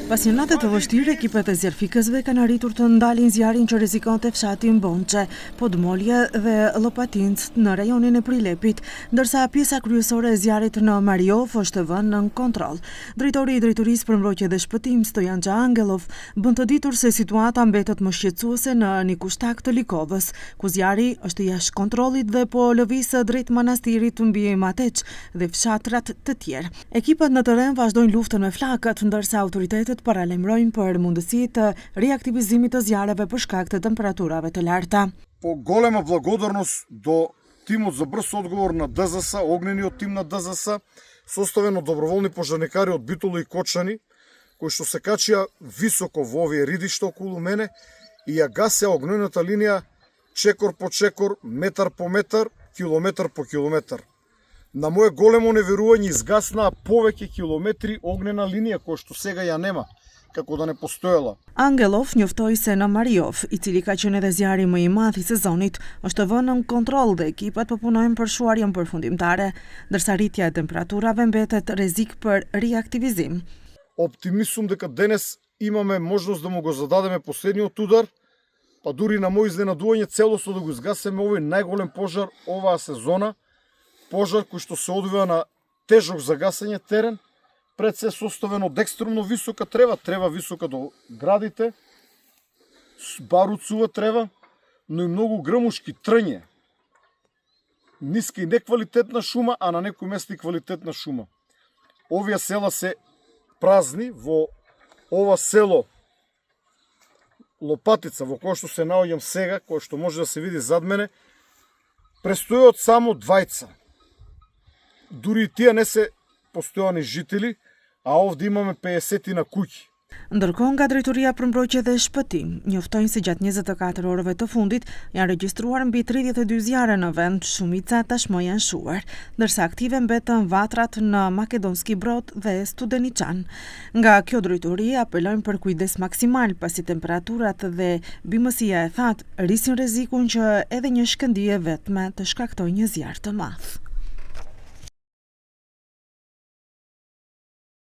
Pasionatët të vështirë, ekipet e zjarfikësve kanë arritur të ndalin zjarin që rrezikonte fshatin Bonçe, Podmolje dhe Llopatinc në rajonin e Prilepit, ndërsa pjesa kryesore e zjarit në Mariov është vënë në kontroll. Drejtori i Drejtorisë për Mbrojtje dhe Shpëtim, Stojan Xhangelov, bën të ditur se situata mbetet më shqetësuese në Nikushtak të Likovës, ku zjari është jashtë kontrollit dhe po lëviz drejt manastirit mbi Mateç dhe fshatrat të tjerë. Ekipet në terren vazhdojnë luftën me flakët, ndërsa autoritetet paralajmërojnë për mundësi të reaktivizimit të zjarreve për shkak të temperaturave të larta. По голема благодарност до тимот за брз одговор на ДЗС, огнениот тим на ДЗС, составен од доброволни пожарникари од Битоло и Кочани, кои што се качија високо во овие ридишта околу мене и ја гасеа огнената линија чекор по чекор, метар по метар, километар по километар. На моje големо неверување изгаснаа повеќе километри огнена линија која што сега ја нема, како да не постоела. Angelov njoftoi se në Mariov, i cili ka qenë edhe zjarri më i madh i sezonit, është vënë në kontroll dhe ekipat po punojnë për shuarjen përfundimtare, ndërsa rritja e temperaturave mbetet rrezik për reaktivizim. Оптимизум дека денес имаме можност да му го зададеме последниот удар, па дури на мој изненадување целосно да го изгасеме овој најголем пожар оваа сезона, пожар кој што се одвива на тежок за гасење терен, пред се составен од екстремно висока трева висока до градите, баруцува трева, но и многу грмушки трње. Ниска и неквалитетна шума, а на некои места и квалитетна шума. Овие села се празни, во ова село Лопатица, во кој што се наоѓам сега, кој што може да се види зад мене, престојат само двајца. Дури и тие не се постојани жители, а овде имаме 50 на куќи. Ndërkohë nga Drejtoria për Mbrojtje dhe Shpëtim, njoftojnë se gjatë 24 orëve të fundit janë regjistruar mbi 32 zjarre në vend, shumica tashmë janë shuar, ndërsa aktive mbetën vatrat në Makedonski Brod dhe Studeniçan. Nga kjo drejtori apelojnë për kujdes maksimal pasi temperaturat dhe bimësia e thatë rrisin rrezikun që edhe një shkëndije vetme të shkaktojë një zjarr të madh.